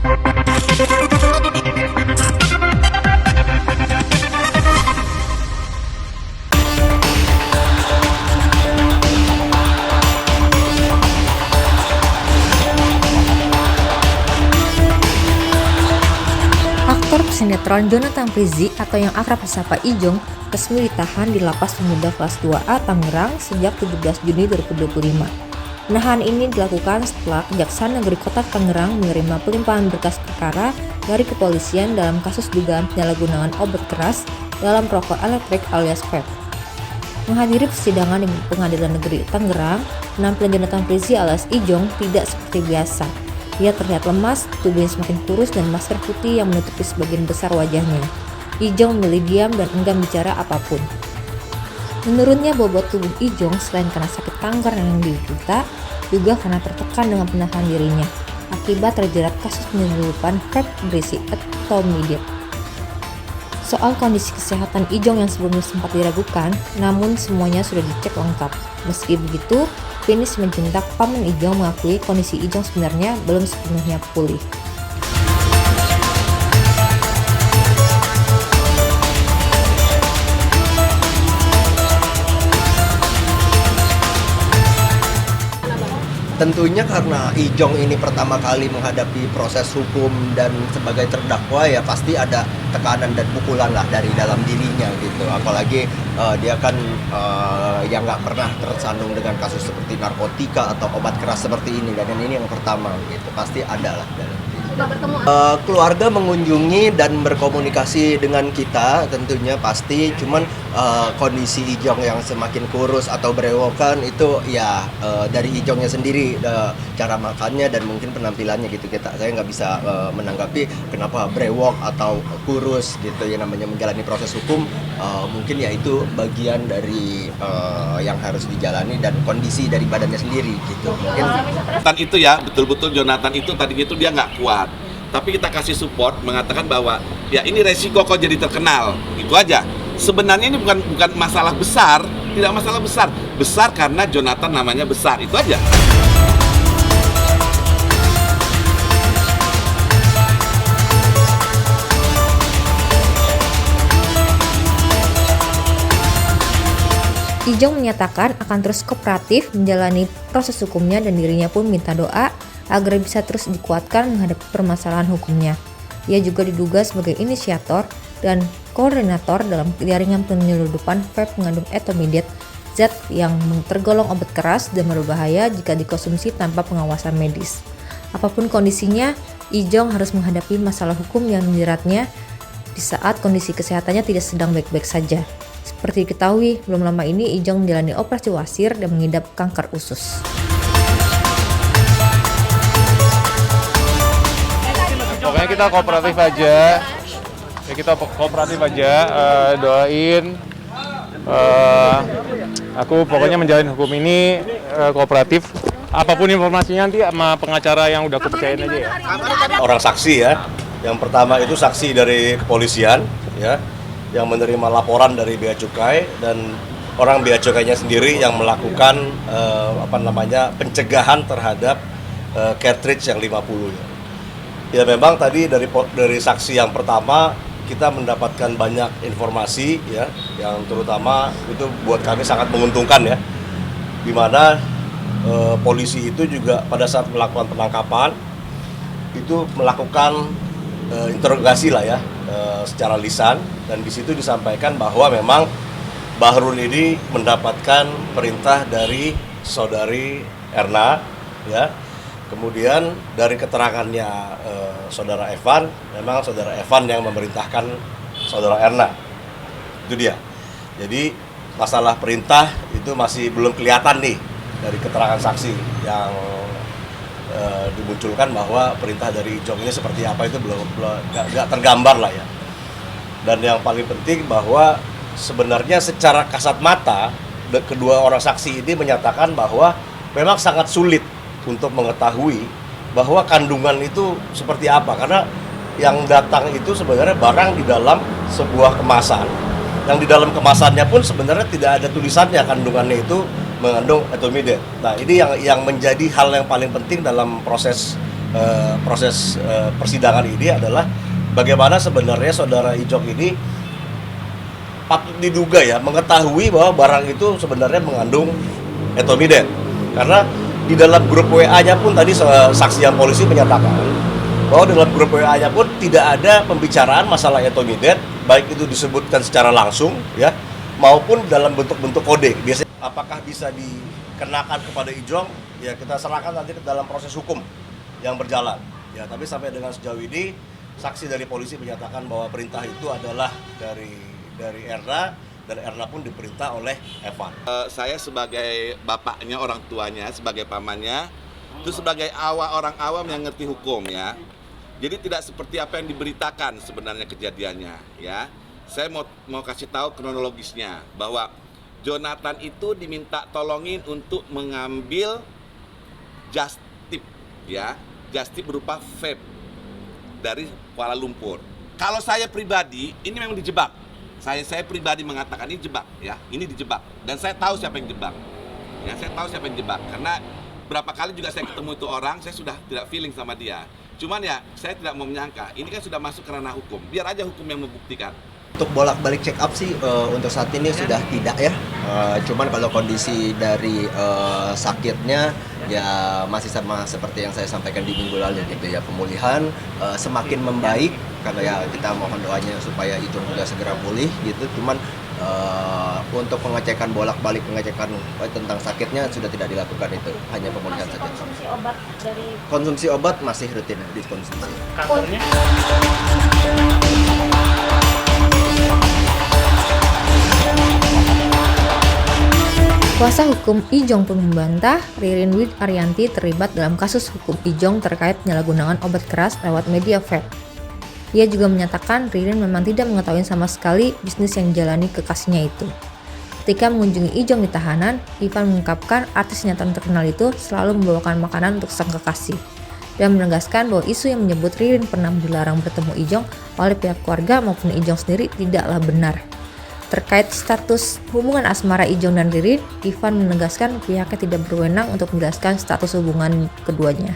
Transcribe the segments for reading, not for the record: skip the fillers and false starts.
Aktor sinetron Jonathan Frizzy atau yang akrab disapa Ijong resmi ditahan di Lapas Pemuda Kelas 2A Tangerang sejak 17 Juni 2025. Penahanan ini dilakukan setelah Kejaksaan Negeri Kota Tangerang menerima pelimpahan berkas perkara dari kepolisian dalam kasus dugaan penyalahgunaan obat keras dalam rokok elektrik alias vape. Menghadiri persidangan di Pengadilan Negeri Tangerang, penampilan Jonathan Frizzy alias Ijong tidak seperti biasa. Ia terlihat lemas, tubuhnya semakin kurus dan masker putih yang menutupi sebagian besar wajahnya. Ijong memilih diam dan enggan bicara apapun. Menurutnya bobot tubuh Ijong selain karena sakit kanker yang diderita, juga karena tertekan dengan penahan dirinya akibat terjerat kasus penyelundupan vape berisi etomidate. Soal kondisi kesehatan Ijong yang sebelumnya sempat diragukan, namun semuanya sudah dicek lengkap. Meski begitu, Finish menjentak paman Ijong mengakui kondisi Ijong sebenarnya belum sepenuhnya pulih. Tentunya karena Ijong ini pertama kali menghadapi proses hukum dan sebagai terdakwa, ya pasti ada tekanan dan pukulan lah dari dalam dirinya gitu. Apalagi dia kan yang nggak pernah tersandung dengan kasus seperti narkotika atau obat keras seperti ini, dan ini yang pertama gitu, pasti ada lah dalam diri. Keluarga mengunjungi dan berkomunikasi dengan kita tentunya pasti, cuman kondisi Ijong yang semakin kurus atau berewokan itu ya dari Ijongnya sendiri, cara makannya dan mungkin penampilannya gitu. Saya nggak bisa menanggapi kenapa brewok atau kurus gitu ya, namanya menjalani proses hukum, mungkin ya itu bagian dari yang harus dijalani dan kondisi dari badannya sendiri gitu. Mungkin Jonathan itu ya, betul-betul Jonathan itu tadinya itu dia nggak kuat, tapi kita kasih support mengatakan bahwa ya ini resiko kok jadi terkenal, itu aja. Sebenarnya ini bukan masalah besar, tidak masalah besar karena Jonathan namanya besar, itu aja. Ijong menyatakan akan terus kooperatif menjalani proses hukumnya dan dirinya pun minta doa agar bisa terus dikuatkan menghadapi permasalahan hukumnya. Ia juga diduga sebagai inisiator dan koordinator dalam jaringan penyelundupan vape mengandung etomidate, zat yang tergolong obat keras dan berbahaya jika dikonsumsi tanpa pengawasan medis. Apapun kondisinya, Ijong harus menghadapi masalah hukum yang menjeratnya di saat kondisi kesehatannya tidak sedang baik-baik saja. Seperti diketahui, belum lama ini Ijong menjalani operasi wasir dan mengidap kanker usus. Pokoknya kita kooperatif aja. Doain. Aku pokoknya menjalani hukum ini kooperatif. Apapun informasinya nanti sama pengacara yang udah aku percayain aja ya. Orang saksi ya. Yang pertama itu saksi dari kepolisian ya, yang menerima laporan dari Bea Cukai, dan orang Bea Cukainya sendiri yang melakukan pencegahan terhadap cartridge yang 50 ya. Ya memang tadi dari saksi yang pertama kita mendapatkan banyak informasi ya, yang terutama itu buat kami sangat menguntungkan ya, di mana polisi itu juga pada saat melakukan penangkapan itu melakukan interogasi lah ya, secara lisan, dan di situ disampaikan bahwa memang Bahrul ini mendapatkan perintah dari saudari Erna ya. Kemudian dari keterangannya saudara Evan, memang saudara Evan yang memerintahkan saudara Erna. Itu dia. Jadi masalah perintah itu masih belum kelihatan nih dari keterangan saksi yang dimunculkan, bahwa perintah dari Ijong ini seperti apa itu belum nggak tergambar lah ya. Dan yang paling penting bahwa sebenarnya secara kasat mata kedua orang saksi ini menyatakan bahwa memang sangat sulit untuk mengetahui bahwa kandungan itu seperti apa, karena yang datang itu sebenarnya barang di dalam sebuah kemasan, yang di dalam kemasannya pun sebenarnya tidak ada tulisannya kandungannya itu mengandung etomidate. Nah ini yang menjadi hal yang paling penting dalam proses proses persidangan ini adalah bagaimana sebenarnya saudara Ijong ini patut diduga ya mengetahui bahwa barang itu sebenarnya mengandung etomiden, karena di dalam grup WA-nya pun tadi saksi yang polisi menyatakan bahwa dalam grup WA-nya pun tidak ada pembicaraan masalah etomiden, baik itu disebutkan secara langsung ya maupun dalam bentuk-bentuk kode. Biasanya apakah bisa dikenakan kepada Ijong ya kita serahkan nanti ke dalam proses hukum yang berjalan ya, tapi sampai dengan sejauh ini saksi dari polisi menyatakan bahwa perintah itu adalah dari Erna, dan Erna pun diperintah oleh Evan. Saya sebagai bapaknya, orang tuanya, sebagai pamannya, itu sebagai orang awam yang ngerti hukum ya. Jadi tidak seperti apa yang diberitakan sebenarnya kejadiannya ya. Saya mau kasih tahu kronologisnya bahwa Jonathan itu diminta tolongin untuk mengambil just tip ya. Just tip berupa vape dari Kuala Lumpur. Kalau saya pribadi ini memang dijebak. Saya pribadi mengatakan ini jebak ya, ini dijebak, dan saya tahu siapa yang jebak. Ya, saya tahu siapa yang jebak karena berapa kali juga saya ketemu itu orang, saya sudah tidak feeling sama dia. Cuman ya, saya tidak mau menyangka, ini kan sudah masuk ke ranah hukum. Biar aja hukum yang membuktikan. Untuk bolak-balik check up sih untuk saat ini sudah tidak ya. Cuman kalau kondisi dari sakitnya ya masih sama seperti yang saya sampaikan di minggu lalu gitu ya, pemulihan semakin membaik. Karena ya kita mohon doanya supaya Ijong juga segera pulih gitu. Cuman untuk pengecekan bolak-balik pengecekan tentang sakitnya sudah tidak dilakukan, itu hanya pemulihan saja. Konsumsi obat dari Konsumsi obat masih rutin dikonsumsi. kantornya. Kuasa hukum Ijong pun membantah Ririn Dwi Ariyanti terlibat dalam kasus hukum Ijong terkait penyalahgunaan obat keras lewat media vape. Ia juga menyatakan Ririn memang tidak mengetahui sama sekali bisnis yang dijalani kekasihnya itu. Ketika mengunjungi Ijong di tahanan, Ivan mengungkapkan artis sinetron terkenal itu selalu membawakan makanan untuk sang kekasih, dan menegaskan bahwa isu yang menyebut Ririn pernah dilarang bertemu Ijong oleh pihak keluarga maupun Ijong sendiri tidaklah benar. Terkait status hubungan asmara Ijong dan Ririn, Ivan menegaskan pihaknya tidak berwenang untuk menjelaskan status hubungan keduanya.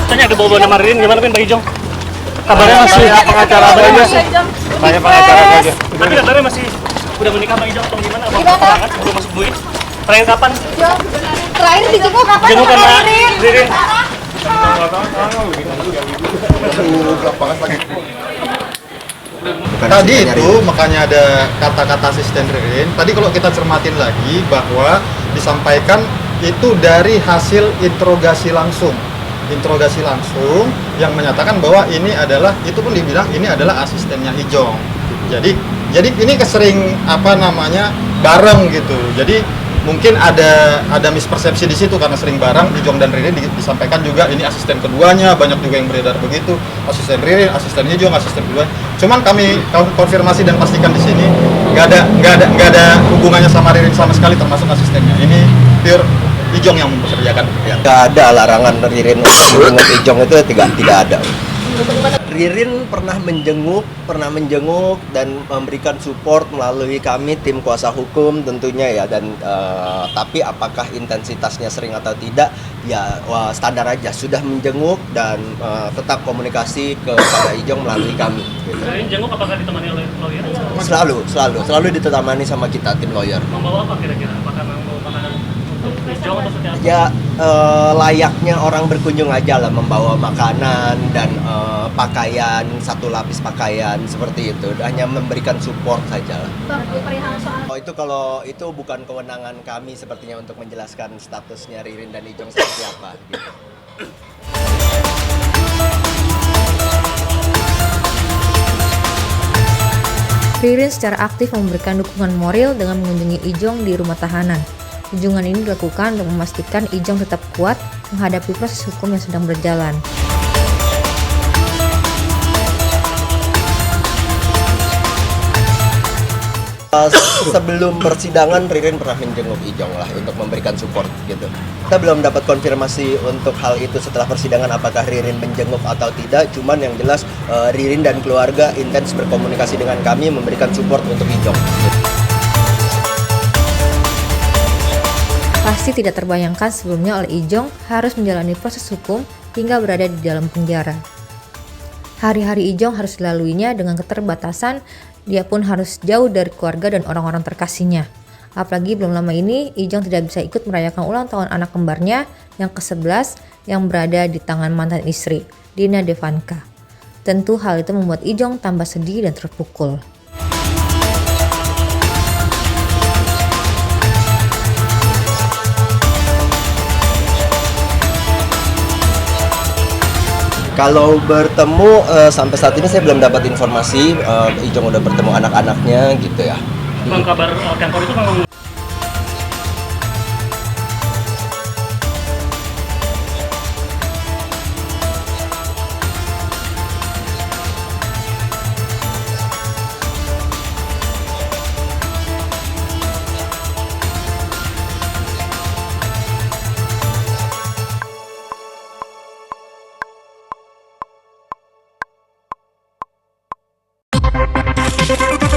Tanya ada bawa nama Ririn, gimana Pin Pak Ijong? Kabarnya masih pengacara aja sih. Saya pengacara aja. Tapi kabarnya masih udah menikah Pak Ijong atau gimana? Apa perang belum masuk buit? Terakhir kapan? Terakhir dijenguk kapan Jenguk sama sama Ririn? Ririn. Tadi itu makanya ada kata-kata asisten Ririn. Tadi kalau kita cermatin lagi bahwa disampaikan itu dari hasil interogasi langsung yang menyatakan bahwa ini adalah, itu pun dibilang ini adalah asistennya Ijong. Jadi ini kesering bareng gitu. Jadi mungkin ada mispersepsi di situ karena sering bareng. Ijong dan Ririn disampaikan juga ini asisten keduanya, banyak juga yang beredar begitu. Asisten Ririn, asisten Ijong, asisten kedua. Cuman kami konfirmasi dan pastikan di sini nggak ada hubungannya sama Ririn sama sekali, termasuk asistennya. Ini pure Ijong yang mempekerjakan. Ya. Nggak ada larangan Ririn untuk menjenguk Ijong, itu tidak ada. Ririn pernah menjenguk dan memberikan support melalui kami tim kuasa hukum tentunya ya, dan tapi apakah intensitasnya sering atau tidak ya standar aja, sudah menjenguk dan tetap komunikasi kepada Ijong melalui kami gitu. Ririn jenguk apakah ditemani oleh lawyer? Selalu ditemani sama kita tim lawyer. Membawa apa kira-kira? Apakah membawa makanan untuk Ijong atau seperti apa? Ya layaknya orang berkunjung aja lah, membawa makanan dan pakaian, satu lapis pakaian seperti itu, hanya memberikan support saja lah. Perihal soal Kalau itu bukan kewenangan kami sepertinya untuk menjelaskan statusnya Ririn dan Ijong seperti apa gitu. Ririn secara aktif memberikan dukungan moral dengan mengunjungi Ijong di rumah tahanan. Kunjungan ini dilakukan untuk memastikan Ijong tetap kuat menghadapi proses hukum yang sedang berjalan. Sebelum persidangan Ririn pernah menjenguk Ijong lah untuk memberikan support gitu. Kita belum dapat konfirmasi untuk hal itu setelah persidangan apakah Ririn menjenguk atau tidak. Cuman yang jelas Ririn dan keluarga intens berkomunikasi dengan kami memberikan support untuk Ijong. Pasti tidak terbayangkan sebelumnya oleh Ijong harus menjalani proses hukum hingga berada di dalam penjara. Hari-hari Ijong harus dilaluinya dengan keterbatasan, dia pun harus jauh dari keluarga dan orang-orang terkasihnya. Apalagi belum lama ini, Ijong tidak bisa ikut merayakan ulang tahun anak kembarnya yang ke-11 yang berada di tangan mantan istri, Dina Devanka. Tentu hal itu membuat Ijong tambah sedih dan terpukul. Kalau bertemu sampai saat ini saya belum dapat informasi Ijong udah bertemu anak-anaknya gitu ya. Bang, kabar kantor itu memang Thank you.